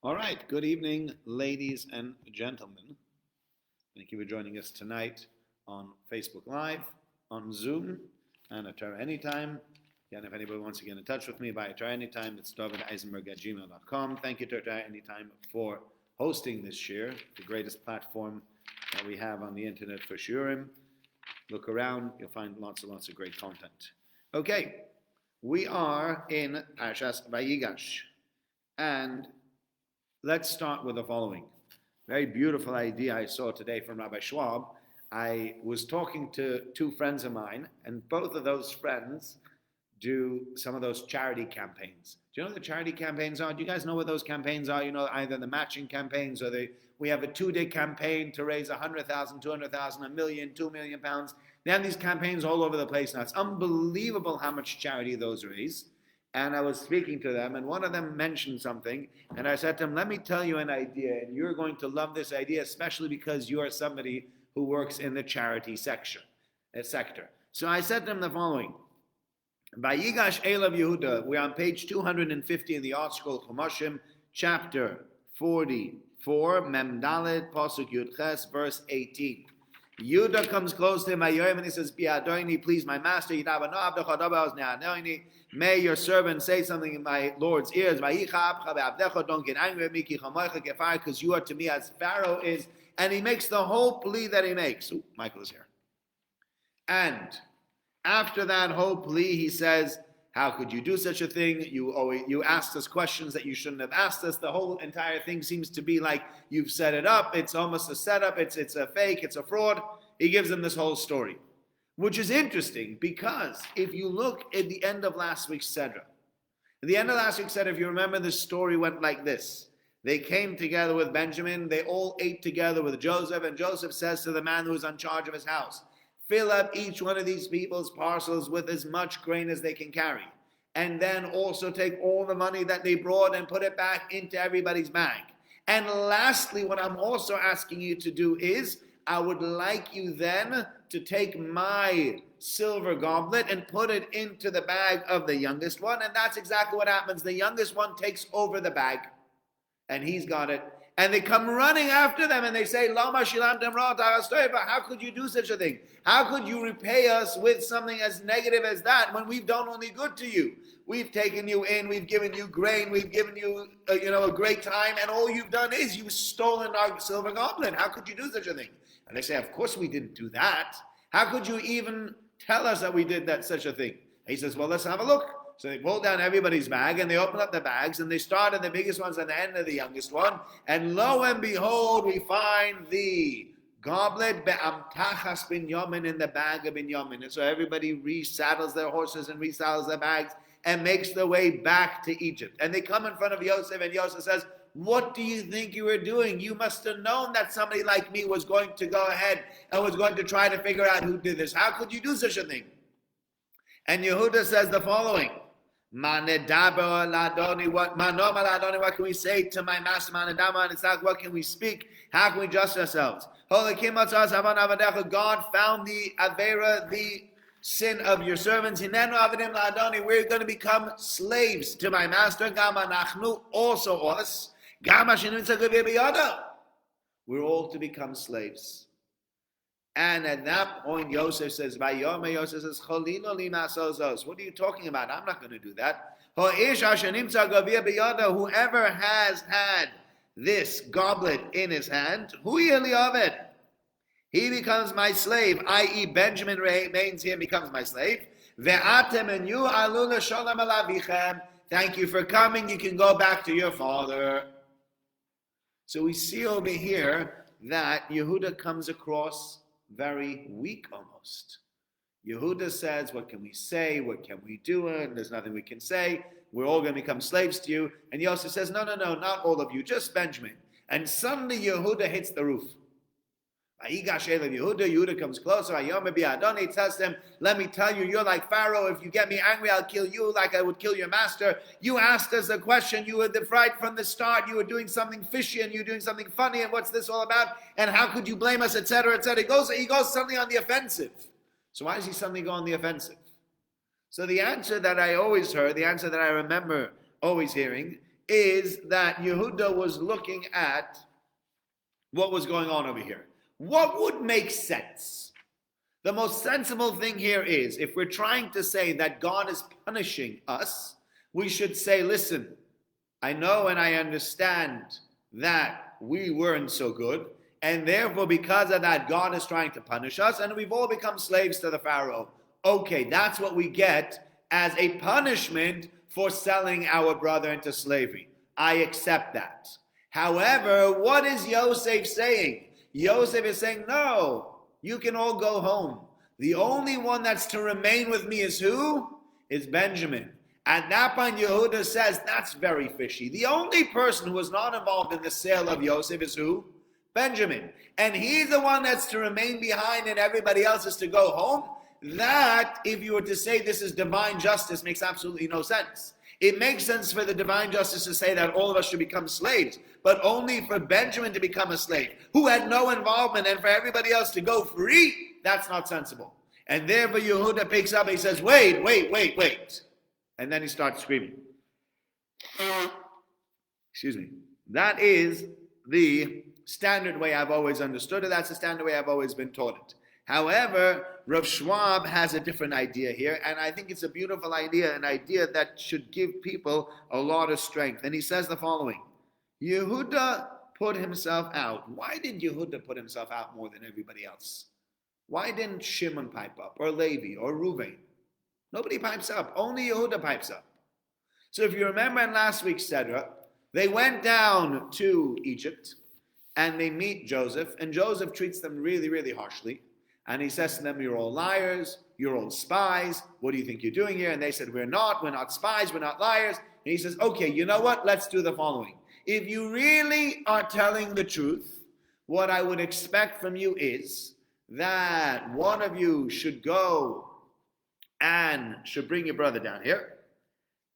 All right, good evening, ladies and gentlemen. Thank you for joining us tonight on Facebook Live, on Zoom, and at Torah Anytime. Again, if anybody wants to get in touch with me via Torah Anytime, it's davideisenberg@gmail.com. Thank you to Torah Anytime for hosting this year, the greatest platform that we have on the internet for shiurim. Look around, you'll find lots and lots of great content. Okay, we are in Parshas Vayigash, and let's start with the following. Very beautiful idea I saw today from Rabbi Schwab. I was talking to two friends of mine, and both of those friends do some of those charity campaigns. Do you know what the charity campaigns are? Do you guys know what those campaigns are? You know, either the matching campaigns or we have a 2-day campaign to raise 100,000, 200,000, a million, 2 million pounds. They have these campaigns all over the place now. It's unbelievable how much charity those raise. And I was speaking to them, and one of them mentioned something, and I said to him, let me tell you an idea, and you're going to love this idea, especially because you are somebody who works in the charity sector. So I said to him the following. Vayigash Elav Yehuda, we're on page 250 in the Art Scroll Chumashim, chapter 44, Mem Dalet, Pasuk Yud Ches, verse 18. Yehuda comes close to him, and he says, Bi'adoini, please my master, may your servant say something in my Lord's ears, don't get angry at me, because you are to me as Pharaoh is, and he makes the whole plea that he makes. Ooh, Michael is here. And after that whole plea, he says, how could you do such a thing? You asked us questions that you shouldn't have asked us. The whole entire thing seems to be like you've set it up. It's almost a setup. It's a fake. It's a fraud. He gives them this whole story, which is interesting because if you look at the end of last week's Seder, if you remember, the story went like this. They came together with Benjamin. They all ate together with Joseph, and Joseph says to the man who was in charge of his house, fill up each one of these people's parcels with as much grain as they can carry. And then also take all the money that they brought and put it back into everybody's bag. And lastly, what I'm also asking you to do is, I would like you then to take my silver goblet and put it into the bag of the youngest one. And that's exactly what happens. The youngest one takes over the bag, and he's got it. And they come running after them and they say, Lama shilamtem ra ta'astoiva, how could you do such a thing? How could you repay us with something as negative as that when we've done only good to you? We've taken you in, we've given you grain, we've given you a great time, and all you've done is you've stolen our silver goblet. How could you do such a thing? And they say, of course we didn't do that. How could you even tell us that we did such a thing? And he says, well, let's have a look. So they pull down everybody's bag, and they open up the bags, and they start at the biggest ones and the end of the youngest one. And lo and behold, we find the goblet be'amtachas binyamin, in the bag of Binyamin. And so everybody resaddles their horses and resaddles their bags and makes their way back to Egypt. And they come in front of Yosef, and Yosef says, what do you think you were doing? You must have known that somebody like me was going to go ahead and was going to try to figure out who did this. How could you do such a thing? And Yehuda says the following. What can we say to my master? What can we speak? How can we judge ourselves? God found the Avera, the sin of your servants. We're going to become slaves to my master. Also us. We're all to become slaves. And at that point, Yosef says, what are you talking about? I'm not going to do that. Whoever has had this goblet in his hand, he becomes my slave, i.e. Benjamin remains here and becomes my slave. Thank you for coming. You can go back to your father. So we see over here that Yehuda comes across very weak almost. Yehuda says, what can we say? What can we do? And there's nothing we can say. We're all going to become slaves to you. And Yosef says, no, not all of you, just Benjamin. And suddenly Yehuda hits the roof. Vayigash Elav Yehuda, Yehuda comes closer. He tells them, let me tell you, you're like Pharaoh. If you get me angry, I'll kill you like I would kill your master. You asked us a question. You were right from the start. You were doing something fishy and you were doing something funny. And what's this all about? And how could you blame us, etc., etc. He goes suddenly on the offensive. So why does he suddenly go on the offensive? So the answer that I always heard, the answer that I remember always hearing, is that Yehuda was looking at what was going on over here. What would make sense? The most sensible thing here is, if we're trying to say that God is punishing us, we should say, listen, I know and I understand that we weren't so good, and therefore because of that, God is trying to punish us, and we've all become slaves to the Pharaoh. Okay, that's what we get as a punishment for selling our brother into slavery. I accept that. However, what is Yosef saying? Yosef is saying, no, you can all go home. The only one that's to remain with me is who? Is Benjamin. At that point, Yehuda says, that's very fishy. The only person who was not involved in the sale of Yosef is who? Benjamin. And he's the one that's to remain behind and everybody else is to go home. That, if you were to say this is divine justice, makes absolutely no sense. It makes sense for the divine justice to say that all of us should become slaves, but only for Benjamin to become a slave, who had no involvement, and for everybody else to go free, that's not sensible. And therefore Yehuda picks up and he says, wait. And then he starts screaming. Excuse me. That is the standard way I've always understood it. That's the standard way I've always been taught it. However, Rav Schwab has a different idea here, and I think it's a beautiful idea, an idea that should give people a lot of strength. And he says the following: Yehuda put himself out. Why did Yehuda put himself out more than everybody else? Why didn't Shimon pipe up, or Levi, or Reuven? Nobody pipes up. Only Yehuda pipes up. So if you remember in last week's Sedra, they went down to Egypt, and they meet Joseph, and Joseph treats them really, really harshly. And he says to them, you're all liars, you're all spies, what do you think you're doing here? And they said, we're not spies, we're not liars. And he says, okay, you know what? Let's do the following. If you really are telling the truth, what I would expect from you is that one of you should go and should bring your brother down here.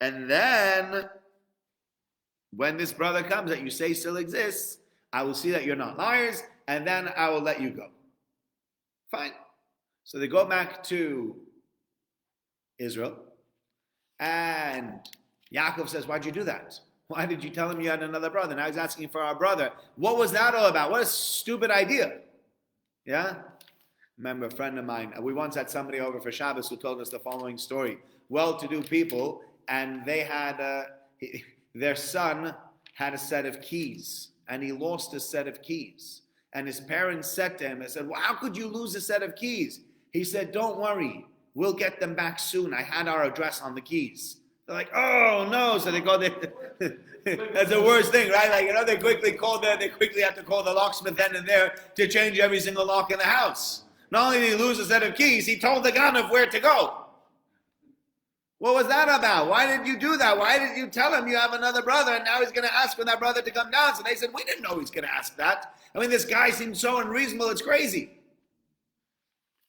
And then, when this brother comes that you say still exists, I will see that you're not liars, and then I will let you go. Fine. So they go back to Israel, and Yaakov says, why'd you do that? Why did you tell him you had another brother? Now he's asking for our brother. What was that all about? What a stupid idea. Yeah? Remember a friend of mine, we once had somebody over for Shabbos who told us the following story. Well-to-do people, and they had, their son had a set of keys, and he lost a set of keys. And his parents said to him, they said, well, how could you lose a set of keys? He said, don't worry, we'll get them back soon. I had our address on the keys. They're like, oh no. So they go there. That's the worst thing, right? Like, they quickly have to call the locksmith then and there to change every single lock in the house. Not only did he lose a set of keys, he told the Ganav where to go. What was that about? Why did you do that? Why did you tell him you have another brother and now he's going to ask for that brother to come down? So they said, we didn't know he's going to ask that. I mean, this guy seems so unreasonable, it's crazy.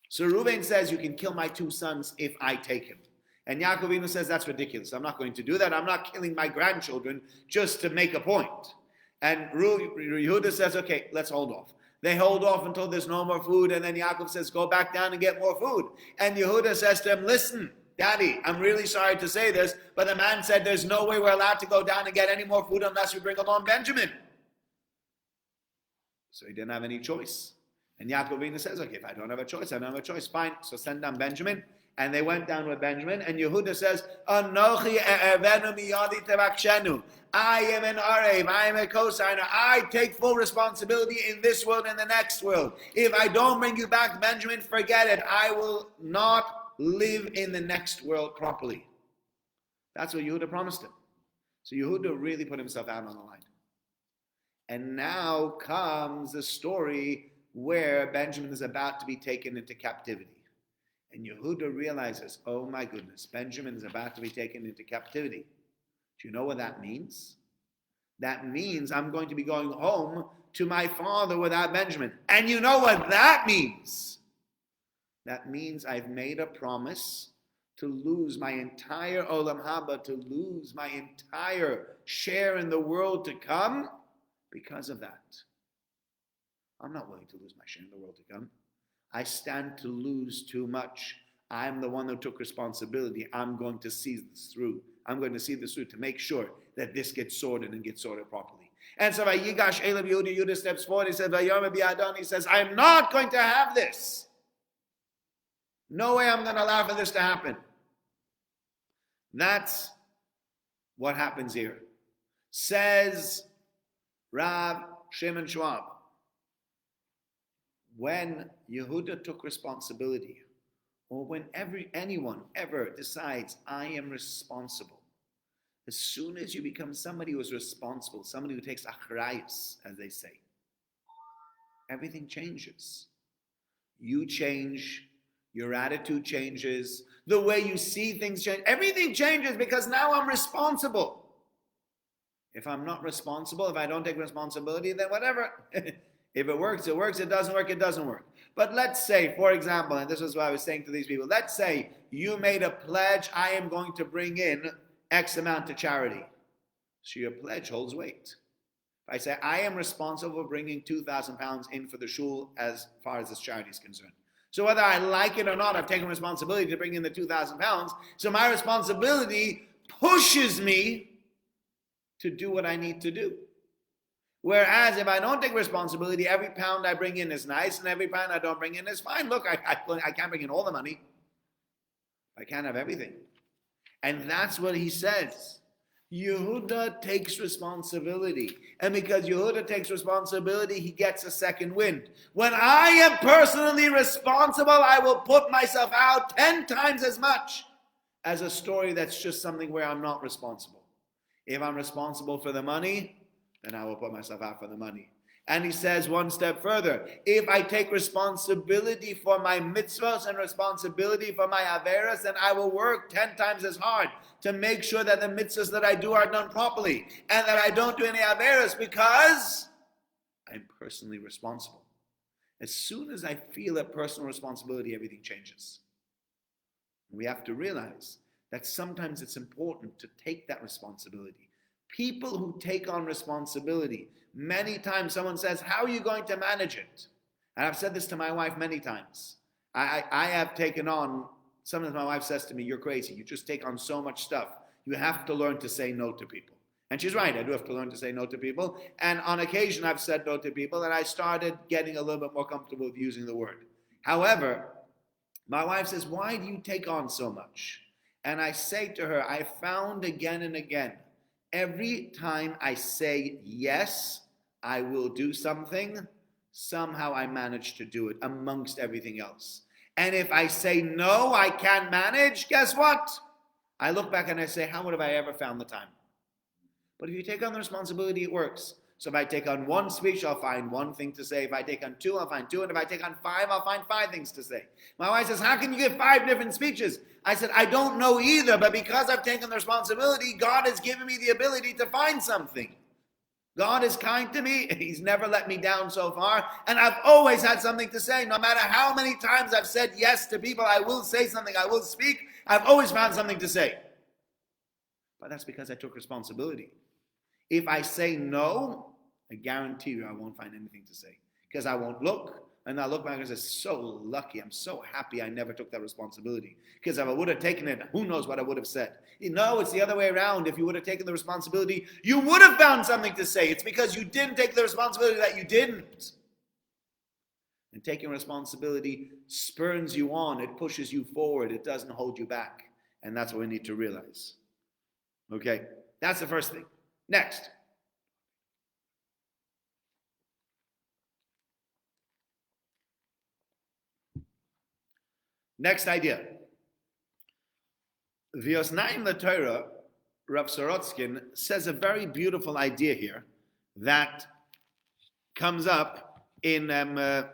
So Reuven says, you can kill my two sons if I take him. And Yaakov says, that's ridiculous. I'm not going to do that. I'm not killing my grandchildren just to make a point. And Yehuda says, okay, let's hold off. They hold off until there's no more food. And then Yaakov says, go back down and get more food. And Yehuda says to him, listen, Daddy, I'm really sorry to say this, but the man said there's no way we're allowed to go down and get any more food unless we bring along Benjamin. So he didn't have any choice. And Yaakov says, okay, if I don't have a choice, I don't have a choice. Fine. So send down Benjamin. And they went down with Benjamin. And Yehuda says, Anochi e'evenu miyadi tevakshenu. I am an Arev. I am a cosigner. I take full responsibility in this world and the next world. If I don't bring you back, Benjamin, forget it. I will not live in the next world properly. That's what Yehuda promised him. So Yehuda really put himself out on the line. And now comes the story where Benjamin is about to be taken into captivity. And Yehuda realizes, oh my goodness, Benjamin is about to be taken into captivity. Do you know what that means? That means I'm going to be going home to my father without Benjamin. And you know what that means? That means I've made a promise to lose my entire Olam Haba, to lose my entire share in the world to come because of that. I'm not willing to lose my share in the world to come. I stand to lose too much. I'm the one who took responsibility. I'm going to see this through. I'm going to see this through to make sure that this gets sorted and gets sorted properly. And so Vayigash Elav Yehuda steps forward. He says, Vayomer Bi'adon. He says, I'm not going to have this. No way I'm going to allow for this to happen. That's what happens here. Says Rav Shimon Schwab, when Yehuda took responsibility, or when anyone ever decides, I am responsible, as soon as you become somebody who is responsible, somebody who takes achrayus, as they say, everything changes. You change, your attitude changes, the way you see things change, everything changes because now I'm responsible. If I'm not responsible, if I don't take responsibility, then whatever. If it works, it works. It doesn't work, it doesn't work. But let's say, for example, and this is what I was saying to these people, let's say you made a pledge, I am going to bring in X amount to charity. So your pledge holds weight. If I say, I am responsible for bringing 2,000 pounds in for the shul as far as this charity is concerned. So whether I like it or not, I've taken responsibility to bring in the 2,000 pounds. So my responsibility pushes me to do what I need to do. Whereas if I don't take responsibility, every pound I bring in is nice, and every pound I don't bring in is fine. Look, I can't bring in all the money. I can't have everything. And that's what he says. Yehuda takes responsibility. And because Yehuda takes responsibility, he gets a second wind. When I am personally responsible, I will put myself out 10 times as much as a story that's just something where I'm not responsible. If I'm responsible for the money, then I will put myself out for the money. And he says one step further, if I take responsibility for my mitzvahs and responsibility for my averas, then I will work 10 times as hard to make sure that the mitzvahs that I do are done properly and that I don't do any averas because I'm personally responsible. As soon as I feel that personal responsibility, everything changes. We have to realize that sometimes it's important to take that responsibility. People who take on responsibility, many times someone says, how are you going to manage it? And I've said this to my wife many times. I have taken on, sometimes my wife says to me, you're crazy. You just take on so much stuff. You have to learn to say no to people. And she's right, I do have to learn to say no to people. And on occasion I've said no to people and I started getting a little bit more comfortable with using the word. However, my wife says, why do you take on so much? And I say to her, I found again and again, every time I say yes, I will do something, somehow I manage to do it amongst everything else. And if I say no, I can't manage, guess what? I look back and I say, how would have I ever found the time? But if you take on the responsibility, it works. So if I take on one speech, I'll find one thing to say. If I take on two, I'll find two. And if I take on five, I'll find 5 things to say. My wife says, how can you give 5 different speeches? I said, I don't know either, but because I've taken the responsibility, God has given me the ability to find something. God is kind to me. He's never let me down so far. And I've always had something to say. No matter how many times I've said yes to people, I will say something, I will speak. I've always found something to say. But that's because I took responsibility. If I say no, I guarantee you I won't find anything to say. Because I won't look, and I'll look back and say, so lucky, I'm so happy I never took that responsibility. Because if I would have taken it, who knows what I would have said. No, it's the other way around. If you would have taken the responsibility, you would have found something to say. It's because you didn't take the responsibility that you didn't. And taking responsibility spurs you on. It pushes you forward. It doesn't hold you back. And that's what we need to realize. Okay, that's the first thing. Next. Next idea. V'osnaim l'Torah, Rav Sorotskin says a very beautiful idea here that comes up in that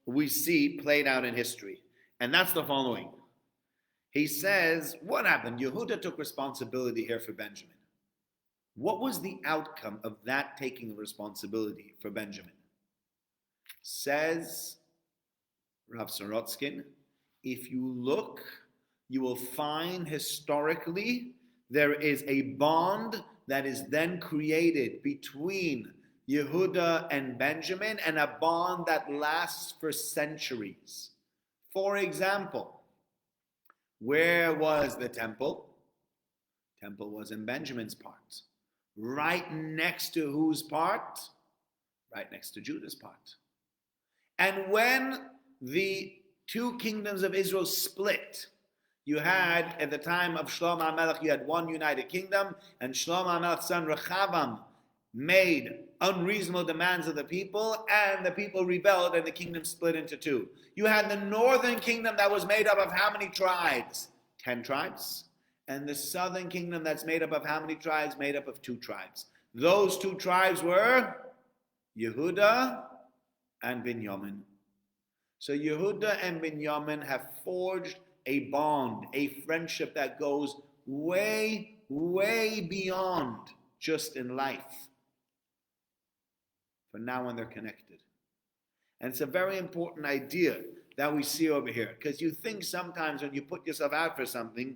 we see played out in history. And that's the following. He says, what happened? Yehuda took responsibility here for Benjamin. What was the outcome of that taking responsibility for Benjamin? Says Rav Sorotskin, if you look, you will find historically there is a bond that is then created between Yehuda and Benjamin, and a bond that lasts for centuries. For example, where was the temple? Temple was in Benjamin's part. Right next to whose part? Right next to Judah's part. And when the two kingdoms of Israel split, you had, at the time of Shlomo HaMelech, you had one united kingdom, and Shlomo HaMelech's son Rechavam made unreasonable demands of the people, and the people rebelled, and the kingdom split into two. You had the northern kingdom that was made up of how many tribes? 10 tribes. And the southern kingdom that's made up of how many tribes? Made up of 2 tribes. Those 2 tribes were Yehuda and Binyamin. So Yehuda and Binyamin have forged a bond, a friendship that goes way, way beyond just in life. For now on, they're connected. And it's a very important idea that we see over here, because you think sometimes when you put yourself out for something,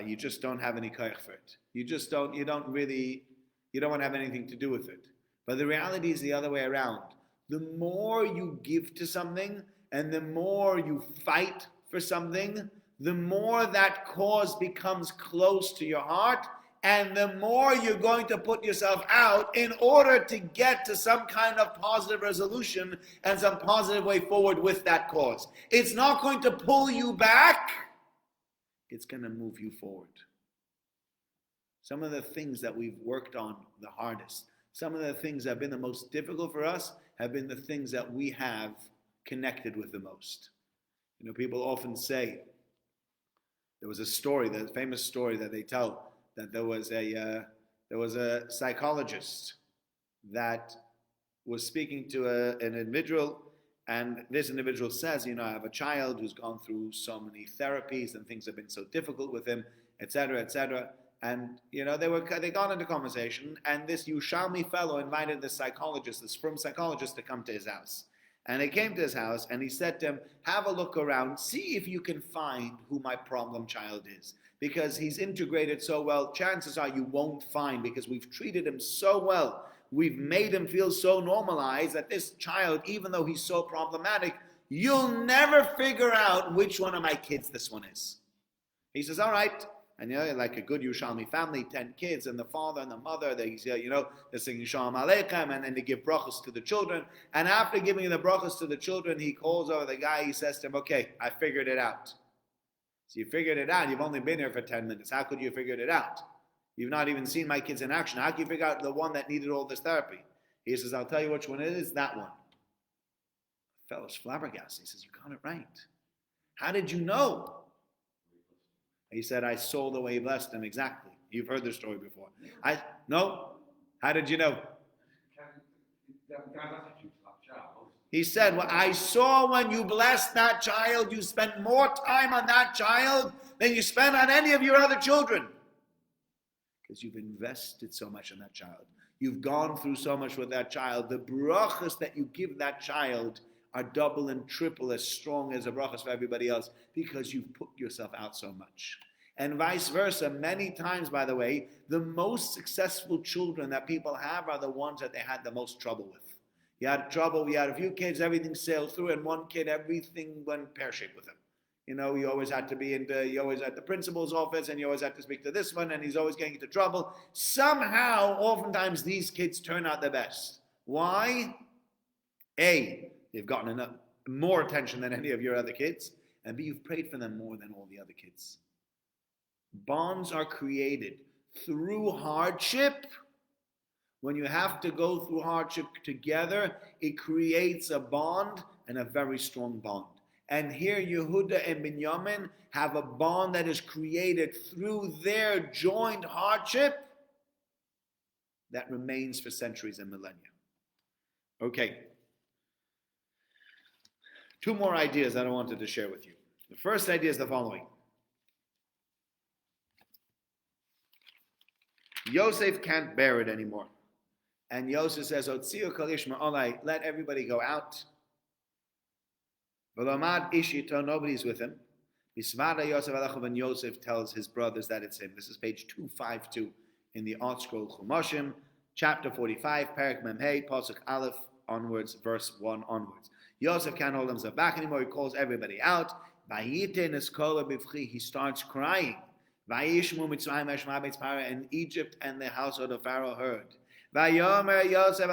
you just don't have any koyach for it. You don't want to have anything to do with it. But the reality is the other way around. The more you give to something and the more you fight for something, the more that cause becomes close to your heart, and the more you're going to put yourself out in order to get to some kind of positive resolution and some positive way forward with that cause. It's not going to pull you back. It's going to move you forward. Some of the things that we've worked on the hardest, some of the things that have been the most difficult for us have been the things that we have connected with the most. You know, people often say, there was a story, the famous story that they tell, that there was a psychologist that was speaking to an individual, and this individual says, I have a child who's gone through so many therapies and things have been so difficult with him, etc., etc. And they got into conversation, and this Yerushalmi fellow invited this frum psychologist, to come to his house. And he came to his house, and he said to him, have a look around, see if you can find who my problem child is. Because he's integrated so well, chances are you won't find, because we've treated him so well. We've made him feel so normalized that this child, even though he's so problematic, you'll never figure out which one of my kids this one is. He says, all right. And like a good Yerushalmi family, 10 kids, and the father and the mother, they're singing Shalom Aleichem, and then they give brachos to the children. And after giving the brachos to the children, he calls over the guy, he says to him, okay, I figured it out. So you figured it out, you've only been here for 10 minutes. How could you have figured it out? You've not even seen my kids in action. How can you figure out the one that needed all this therapy? He says, I'll tell you which one it is, that one. The fellow's flabbergasted. He says, you got it right. How did you know? He said, I saw the way he blessed him exactly. You've heard this story before. No? How did you know? He said, well, I saw when you blessed that child, you spent more time on that child than you spent on any of your other children. Because you've invested so much in that child. You've gone through so much with that child. The brachas that you give that child are double and triple as strong as the brachas for everybody else, because you've put yourself out so much. And vice versa, many times, by the way, the most successful children that people have are the ones that they had the most trouble with. You had trouble, you had a few kids, everything sailed through, and one kid, everything went pear-shaped with him. You always had to be you always at the principal's office, and you always had to speak to this one, and he's always getting into trouble. Somehow, oftentimes, these kids turn out the best. Why? A, they've gotten more attention than any of your other kids, and B, you've prayed for them more than all the other kids. Bonds are created through hardship. When you have to go through hardship together, it creates a bond, and a very strong bond. And here Yehuda and Binyamin have a bond that is created through their joint hardship that remains for centuries and millennia. Okay. 2 more ideas that I wanted to share with you. The first idea is the following. Yosef can't bear it anymore. And Yosef says, Otziu kol ish ma'olai, let everybody go out. V'lomad ish ito, nobody's with him. Bisvada Yosef alechu, when Yosef tells his brothers that it's him. This is page 252 in the Art Scroll Chumoshim, chapter 45, Perek Mem Hey, Pasuk Aleph onwards, verse 1 onwards. Yosef can't hold himself back anymore. He calls everybody out. He starts crying. And Egypt and the household of Pharaoh heard. Yosef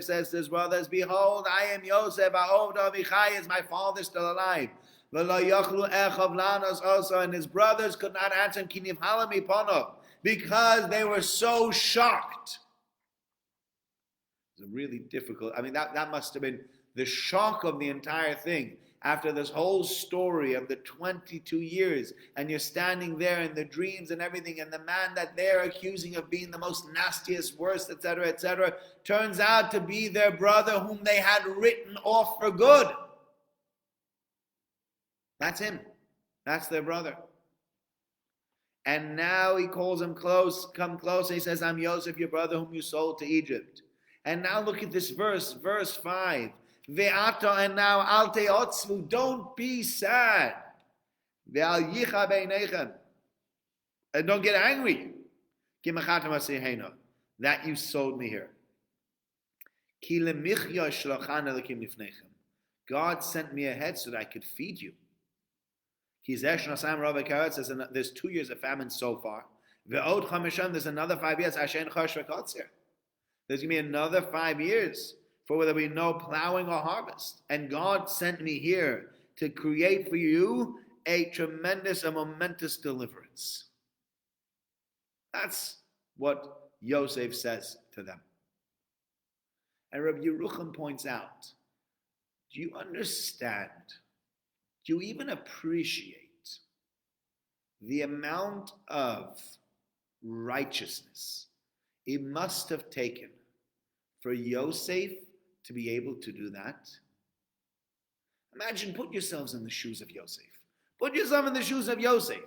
says to his brothers, behold, I am Yosef, is my father still alive? Also, and his brothers could not answer him because they were so shocked. It's really difficult. I mean, that must have been the shock of the entire thing. After this whole story of the 22 years, and you're standing there in the dreams and everything, and the man that they're accusing of being the most nastiest, worst, etc., turns out to be their brother whom they had written off for good. That's him. That's their brother. And now he calls him close, come close. He says, I'm Yosef, your brother whom you sold to Egypt. And now look at this verse 5. Ve'ata, and now alte otzvu, don't be sad. Ve'al yicha beinechem, and don't get angry. Kimachatam asihena, that you sold me here. Ki lemichya shlachan elikim lifnechem, God sent me ahead so that I could feed you. Ki zesh nasam rava karet, says there's 2 years of famine so far. Ve'od chamisham, there's another 5 years. Ashen chosh v'kotzer, there's going to be another 5 years for where there will be no plowing or harvest. And God sent me here to create for you a tremendous and momentous deliverance. That's what Yosef says to them. And Rabbi Yerucham points out, do you understand, do you even appreciate the amount of righteousness it must have taken for Yosef to be able to do that? Imagine, put yourselves in the shoes of Yosef. Put yourself in the shoes of Yosef.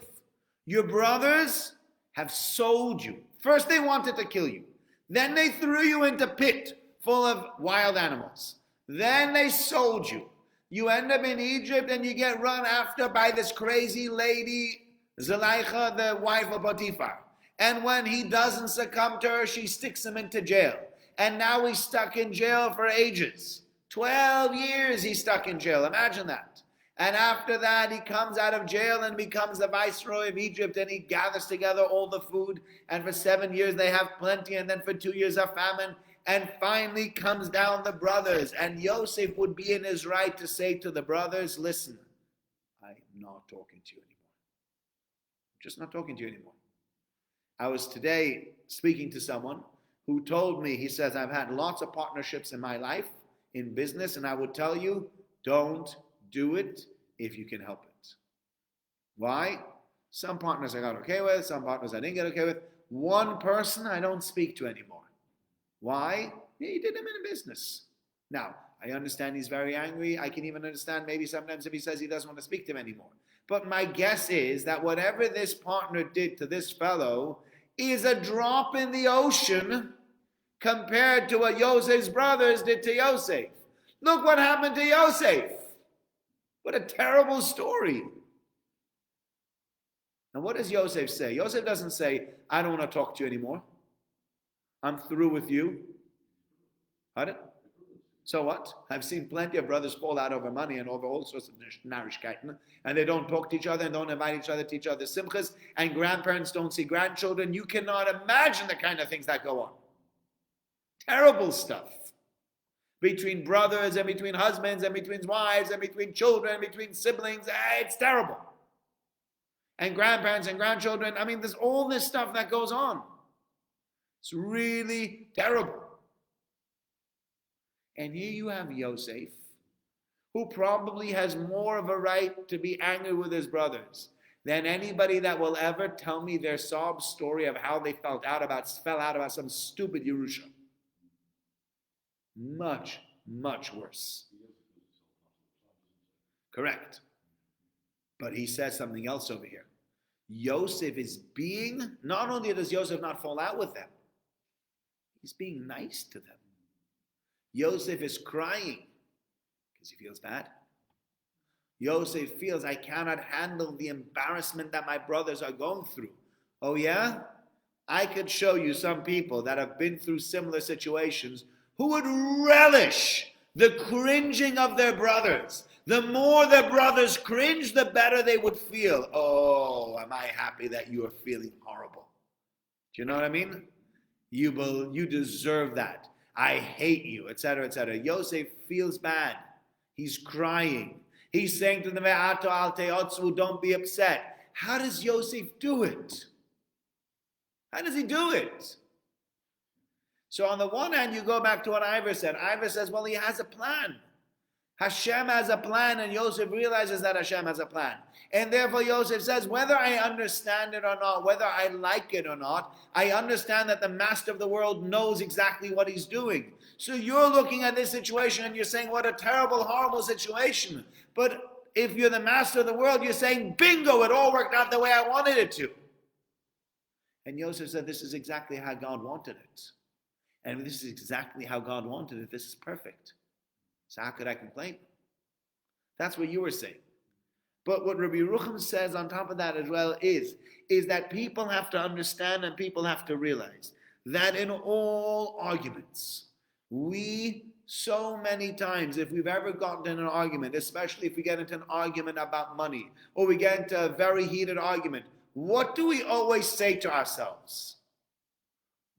Your brothers have sold you. First they wanted to kill you. Then they threw you into a pit full of wild animals. Then they sold you. You end up in Egypt and you get run after by this crazy lady, Zulaikha, the wife of Potiphar. And when he doesn't succumb to her, she sticks him into jail. And now he's stuck in jail for ages. 12 years he's stuck in jail. Imagine that. And after that, he comes out of jail and becomes the viceroy of Egypt, and he gathers together all the food. And for 7 years they have plenty, and then for 2 years of famine. And finally comes down the brothers. And Yosef would be in his right to say to the brothers, listen, I'm not talking to you anymore. I'm just not talking to you anymore. I was today speaking to someone who told me, he says, I've had lots of partnerships in my life, in business, and I would tell you, don't do it if you can help it. Why? Some partners I got okay with, some partners I didn't get okay with. One person I don't speak to anymore. Why? He did him in a business. Now, I understand he's very angry. I can even understand maybe sometimes if he says he doesn't want to speak to him anymore. But my guess is that whatever this partner did to this fellow is a drop in the ocean compared to what Yosef's brothers did to Yosef. Look what happened to Yosef. What a terrible story. And what does Yosef say? Yosef doesn't say, I don't want to talk to you anymore. I'm through with you. Pardon? So what? I've seen plenty of brothers fall out over money and over all sorts of narishkeiten, and they don't talk to each other and don't invite each other to each other's simchas, and grandparents don't see grandchildren. You cannot imagine the kind of things that go on. Terrible stuff. Between brothers and between husbands and between wives and between children and between siblings. It's terrible. And grandparents and grandchildren. I mean, there's all this stuff that goes on. It's really terrible. And here you have Yosef, who probably has more of a right to be angry with his brothers than anybody that will ever tell me their sob story of how they fell out about some stupid Yerusha. Much, much worse. Correct. But he says something else over here. Yosef is being, not only does Yosef not fall out with them, he's being nice to them. Yosef is crying because he feels bad. Yosef feels, I cannot handle the embarrassment that my brothers are going through. Oh yeah? I could show you some people that have been through similar situations who would relish the cringing of their brothers. The more their brothers cringe, the better they would feel. Oh, am I happy that you are feeling horrible? Do you know what I mean? You deserve that. I hate you, etc., etc. Yosef feels bad. He's crying. He's saying to them, don't be upset. How does Yosef do it? How does he do it? So on the one hand, you go back to what Ivor said. Ivor says, well, he has a plan. Hashem has a plan, and Yosef realizes that Hashem has a plan. And therefore Yosef says, whether I understand it or not, whether I like it or not, I understand that the master of the world knows exactly what he's doing. So you're looking at this situation and you're saying, what a terrible, horrible situation. But if you're the master of the world, you're saying, bingo, it all worked out the way I wanted it to. And Yosef said, this is exactly how God wanted it. And this is exactly how God wanted it. This is perfect. So how could I complain? That's what you were saying. But what Rabbi Yerucham says on top of that as well is that people have to understand and people have to realize that in all arguments, we so many times, if we've ever gotten in an argument, especially if we get into an argument about money, or we get into a very heated argument, what do we always say to ourselves?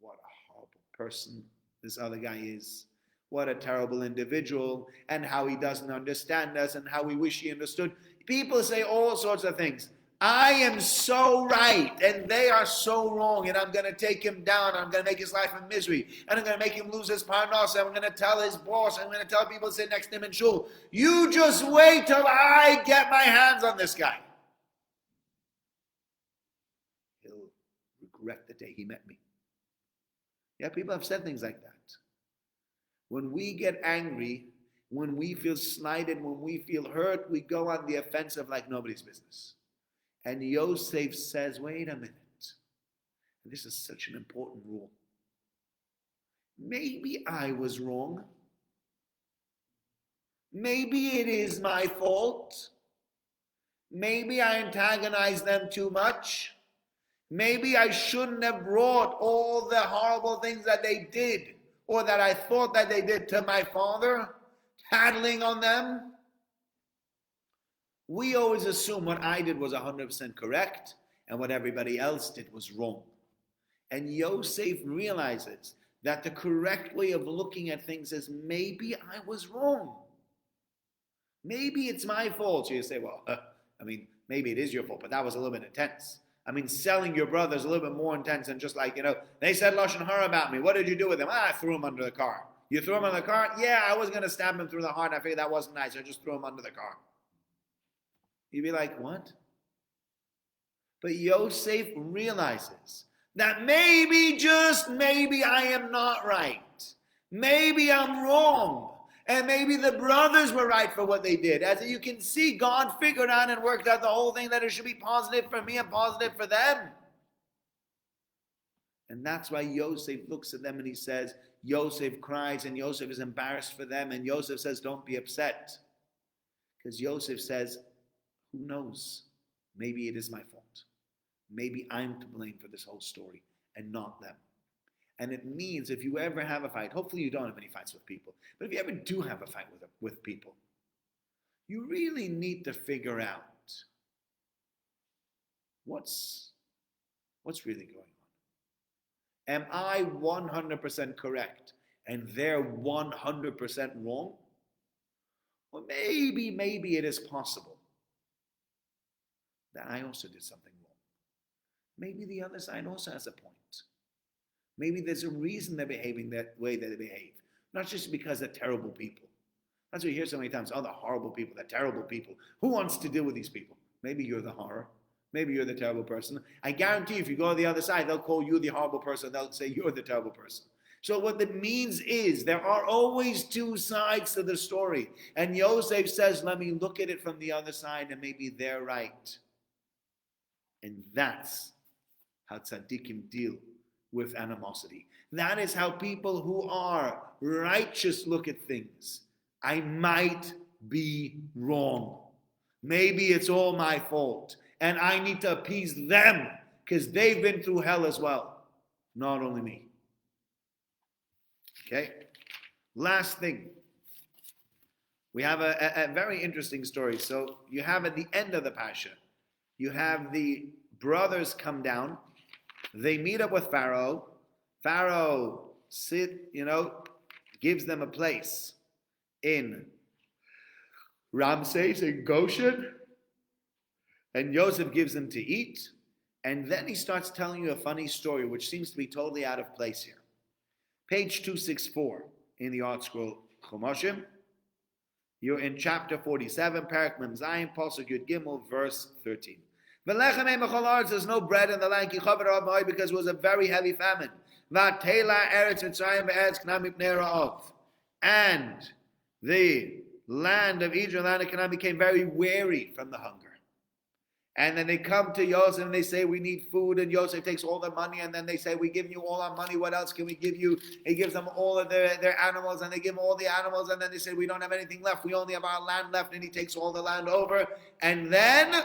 What a horrible person this other guy is. What a terrible individual, and how he doesn't understand us, and how we wish he understood. People say all sorts of things. I am so right, and they are so wrong, and I'm going to take him down, and I'm going to make his life a misery, and I'm going to make him lose his parnasa, and I'm going to tell his boss, and I'm going to tell people to sit next to him in shul. You just wait till I get my hands on this guy. He'll regret the day he met me. Yeah, people have said things like that. When we get angry, when we feel slighted, when we feel hurt, we go on the offensive like nobody's business. And Yosef says, wait a minute. And this is such an important rule. Maybe I was wrong. Maybe it is my fault. Maybe I antagonized them too much. Maybe I shouldn't have brought all the horrible things that they did, or that I thought that they did, to my father, tattling on them. We always assume what I did was 100% correct, and what everybody else did was wrong. And Yosef realizes that the correct way of looking at things is, maybe I was wrong. Maybe it's my fault. So you say, well, maybe it is your fault, but that was a little bit intense. Selling your brother is a little bit more intense than just like, they said Lashon Hara about me. What did you do with him? I threw him under the car. You threw him under the car? Yeah, I was going to stab him through the heart. I figured that wasn't nice. I just threw him under the car. You'd be like, what? But Yosef realizes that maybe, just maybe, I am not right. Maybe I'm wrong. And maybe the brothers were right for what they did. As you can see, God figured out and worked out the whole thing, that it should be positive for me and positive for them. And that's why Yosef looks at them and he says, Yosef cries, and Yosef is embarrassed for them. And Yosef says, don't be upset. Because Yosef says, who knows? Maybe it is my fault. Maybe I'm to blame for this whole story and not them. And it means if you ever have a fight, hopefully you don't have any fights with people, but if you ever do have a fight with people, you really need to figure out what's really going on. Am I 100% correct and they're 100% wrong? Or maybe it is possible that I also did something wrong. Maybe the other side also has a point. Maybe there's a reason they're behaving that way that they behave. Not just because they're terrible people. That's what you hear so many times. Oh, they're horrible people. They're terrible people. Who wants to deal with these people? Maybe you're the horror. Maybe you're the terrible person. I guarantee if you go to the other side, they'll call you the horrible person. They'll say you're the terrible person. So what that means is there are always two sides to the story. And Yosef says, let me look at it from the other side and maybe they're right. And that's how tzaddikim deal with animosity. That is how people who are righteous look at things. I might be wrong. Maybe it's all my fault. And I need to appease them because they've been through hell as well. Not only me. Okay? Last thing. We have a very interesting story. So you have at the end of the Pasha, you have the brothers come down. They meet up with Pharaoh. Pharaoh gives them a place in Ramses in Goshen. And Joseph gives them to eat. And then he starts telling you a funny story, which seems to be totally out of place here. Page 264 in the Art Scroll Chumoshim. You're in chapter 47, Parak Mem Zayin, Pasuk Yud Gimel, verse 13. There's no bread in the land because it was a very heavy famine. And the land of Egypt, land of Canaan, became very weary from the hunger. And then they come to Yosef and they say, we need food. And Yosef takes all the money. And then they say, we give you all our money. What else can we give you? He gives them all of their animals. And they give them all the animals. And then they say, we don't have anything left. We only have our land left. And he takes all the land over. And then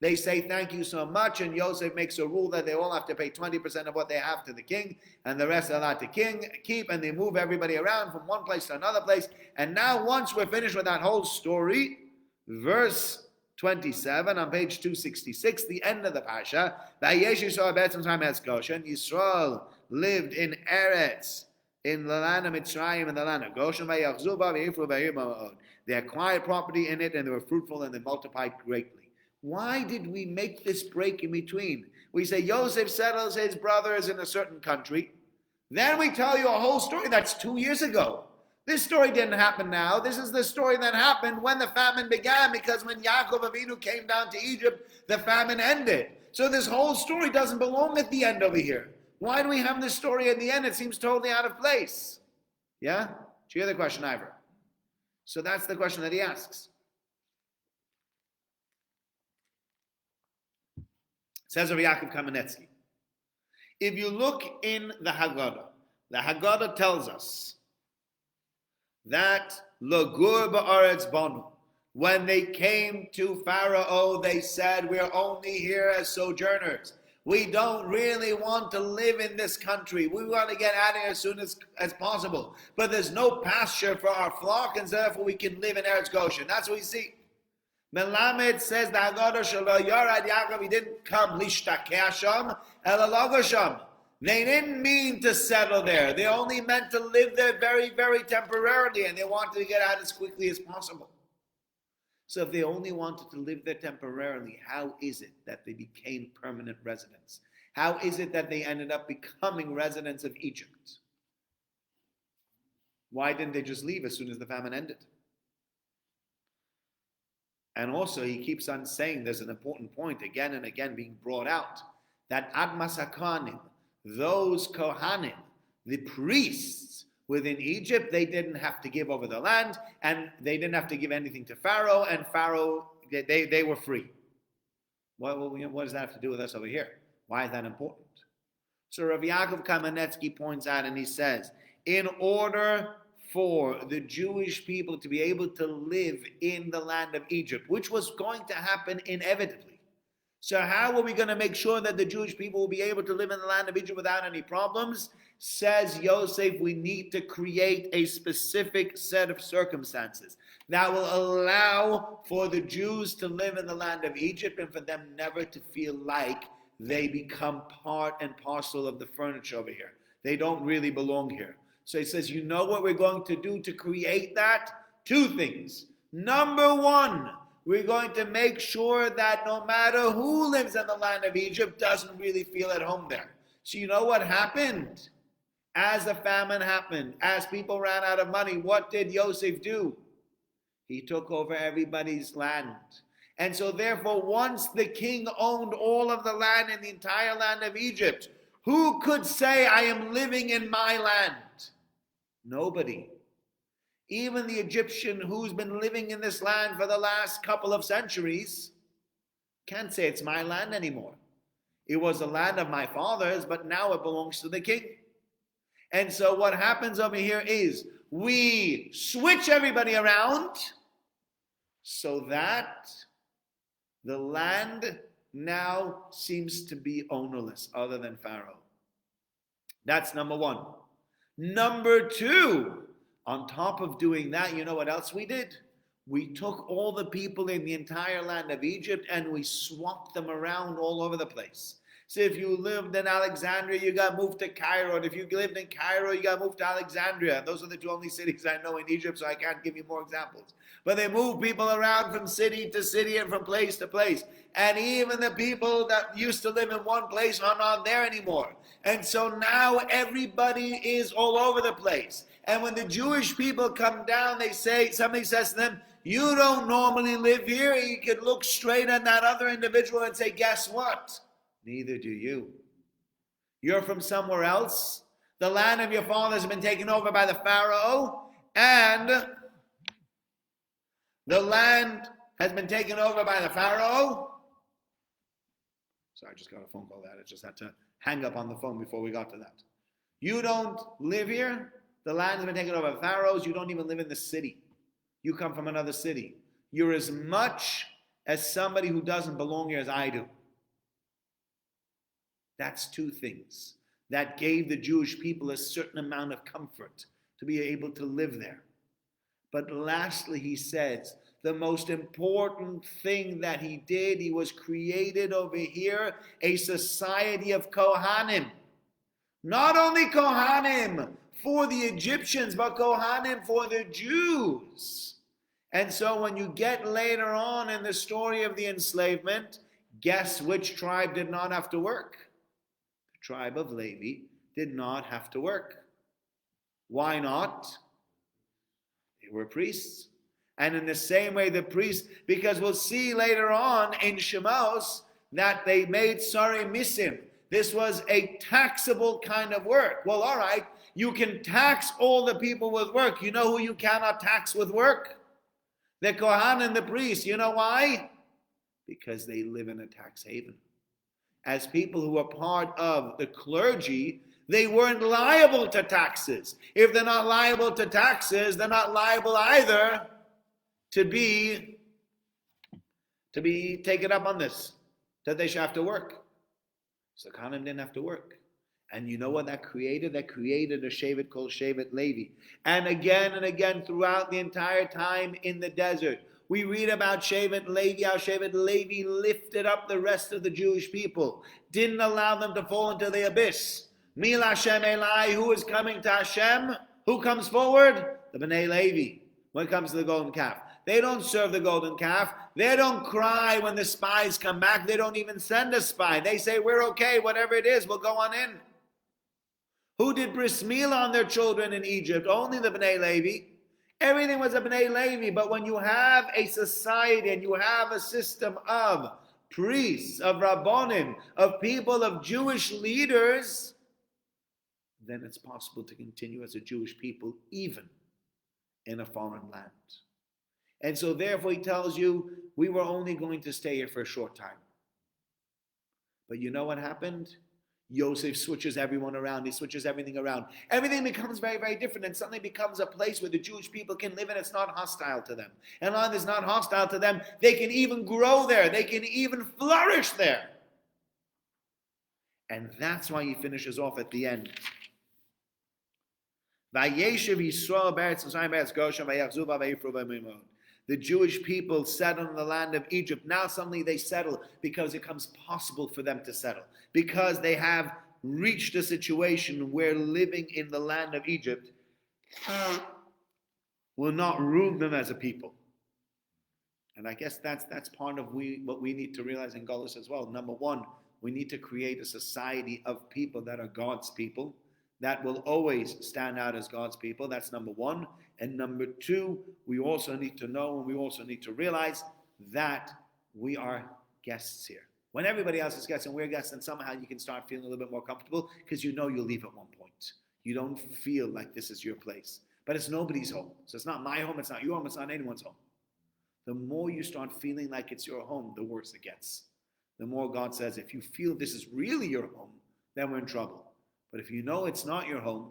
they say, thank you so much. And Yosef makes a rule that they all have to pay 20% of what they have to the king. And the rest are allowed to keep. And they move everybody around from one place to another place. And now once we're finished with that whole story, verse 27 on page 266, the end of the Pasha. Yisrael lived in Eretz, in the land of Mitzrayim, in the land of Goshen. They acquired property in it, and they were fruitful, and they multiplied greatly. Why did we make this break in between? We say Yosef settles his brothers in a certain country. Then we tell you a whole story that's 2 years ago. This story didn't happen now. This is the story that happened when the famine began, because when Yaakov Avinu came down to Egypt, the famine ended. So this whole story doesn't belong at the end over here. Why do we have this story at the end? It seems totally out of place. Yeah? Did you hear the question, Ivor? So that's the question that he asks. Says Rabbi Yaakov Kamenetsky. If you look in the Haggadah tells us that Lagur ba'aretz banu, when they came to Pharaoh, they said, we're only here as sojourners. We don't really want to live in this country. We want to get out of here as soon as possible. But there's no pasture for our flock, and therefore we can live in Eretz Goshen. That's what we see. Melamed says the Haggadah Shelo Yorad Yaakov, he didn't come lishtakeh sham, ela lago sham. They didn't mean to settle there. They only meant to live there very, very temporarily, and they wanted to get out as quickly as possible. So if they only wanted to live there temporarily, how is it that they became permanent residents? How is it that they ended up becoming residents of Egypt? Why didn't they just leave as soon as the famine ended? And also, he keeps on saying, there's an important point again and again being brought out, that Admas HaKohanim, those Kohanim, the priests within Egypt, they didn't have to give over the land, and they didn't have to give anything to Pharaoh, and Pharaoh, they were free. What does that have to do with us over here? Why is that important? So Rav Yaakov Kamenetsky points out, and he says, in order for the Jewish people to be able to live in the land of Egypt, which was going to happen inevitably, so how are we going to make sure that the Jewish people will be able to live in the land of Egypt without any problems? Says Yosef, we need to create a specific set of circumstances that will allow for the Jews to live in the land of Egypt and for them never to feel like they become part and parcel of the furniture over here. They don't really belong here. So he says, you know what we're going to do to create that? Two things. Number one, we're going to make sure that no matter who lives in the land of Egypt doesn't really feel at home there. So you know what happened? As the famine happened, as people ran out of money, what did Yosef do? He took over everybody's land. And so therefore, once the king owned all of the land in the entire land of Egypt, who could say, I am living in my land? Nobody. Even the Egyptian who's been living in this land for the last couple of centuries can't say it's my land anymore. It was the land of my fathers, but now it belongs to the king. And so what happens over here is we switch everybody around so that the land now seems to be ownerless other than Pharaoh. That's number one. Number two, On top of doing that, you know what else we did? We took all the people in the entire land of Egypt and we swapped them around all over the place. So if you lived in Alexandria, you got moved to Cairo. And if you lived in Cairo, you got moved to Alexandria. Those are the two only cities I know in Egypt, so I can't give you more examples. But they move people around from city to city and from place to place. And even the people that used to live in one place are not there anymore. And so now everybody is all over the place. And when the Jewish people come down, somebody says to them, you don't normally live here. You can look straight at that other individual and say, guess what? Neither do you. You're from somewhere else. The land of your fathers has been taken over by the Pharaoh, and the land has been taken over by the Pharaoh. Sorry, I just got a phone call that. I just had to hang up on the phone before we got to that. You don't live here. The land has been taken over by pharaohs. You don't even live in the city. You come from another city. You're as much as somebody who doesn't belong here as I do. That's two things that gave the Jewish people a certain amount of comfort to be able to live there. But lastly, he says, the most important thing that he did, he was created over here a society of Kohanim. Not only Kohanim for the Egyptians, but Kohanim for the Jews. And so when you get later on in the story of the enslavement, guess which tribe did not have to work? The tribe of Levi did not have to work. Why not? They were priests. And in the same way the priests, because we'll see later on in Shemos that they made Sarei Misim. This was a taxable kind of work. Well, all right, you can tax all the people with work. You know who you cannot tax with work? The Kohan and the priests. You know why? Because they live in a tax haven. As people who are part of the clergy, they weren't liable to taxes. If they're not liable to taxes, they're not liable either to be taken up on this, that they should have to work. So Kohanim didn't have to work. And you know what that created? That created a Shevet called Shevet Levi. And again throughout the entire time in the desert, we read about Shevet Levi, how Shevet Levi lifted up the rest of the Jewish people, didn't allow them to fall into the abyss. Mil Hashem Elai, who is coming to Hashem? Who comes forward? The Bnei Levi, when it comes to the golden calf. They don't serve the golden calf. They don't cry when the spies come back. They don't even send a spy. They say, we're okay, whatever it is, we'll go on in. Who did bris milah on their children in Egypt? Only the Bnei Levi. Everything was a Bnei Levi. But when you have a society and you have a system of priests, of rabbonim, of people, of Jewish leaders, then it's possible to continue as a Jewish people even in a foreign land. And so therefore he tells you, we were only going to stay here for a short time. But you know what happened? Yosef switches everyone around. He switches everything around. Everything becomes very, very different and suddenly becomes a place where the Jewish people can live and it's not hostile to them. And while it's not hostile to them, they can even grow there. They can even flourish there. And that's why he finishes off at the end. Vayeshev Yisrael be'eretz Mitzrayim be'eretz Goshen vayachzu ba vayifru b'mimon. The Jewish people settled in the land of Egypt. Now suddenly they settle because it becomes possible for them to settle. Because they have reached a situation where living in the land of Egypt will not ruin them as a people. And I guess that's part of what we need to realize in Golus as well. Number one, we need to create a society of people that are God's people, that will always stand out as God's people. That's number one. And number two, we also need to know and we also need to realize that we are guests here. When everybody else is guests and we're guests, then somehow you can start feeling a little bit more comfortable because you know you'll leave at one point. You don't feel like this is your place. But it's nobody's home. So it's not my home, it's not your home, it's not anyone's home. The more you start feeling like it's your home, the worse it gets. The more God says, if you feel this is really your home, then we're in trouble. But if you know it's not your home,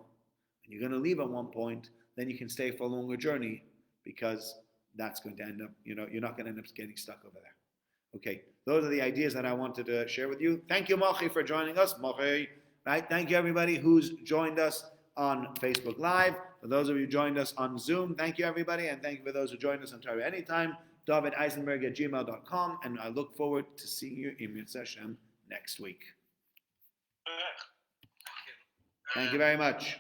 and you're going to leave at one point, then you can stay for a longer journey because that's going to end up, you're not going to end up getting stuck over there. Okay, those are the ideas that I wanted to share with you. Thank you, Mochi, for joining us. Mochi, right? Thank you, everybody who's joined us on Facebook Live. For those of you who joined us on Zoom, thank you, everybody. And thank you for those who joined us on Torah Anytime, davideisenberg@gmail.com. And I look forward to seeing you in Mitzvah Hashem next week. Thank you very much.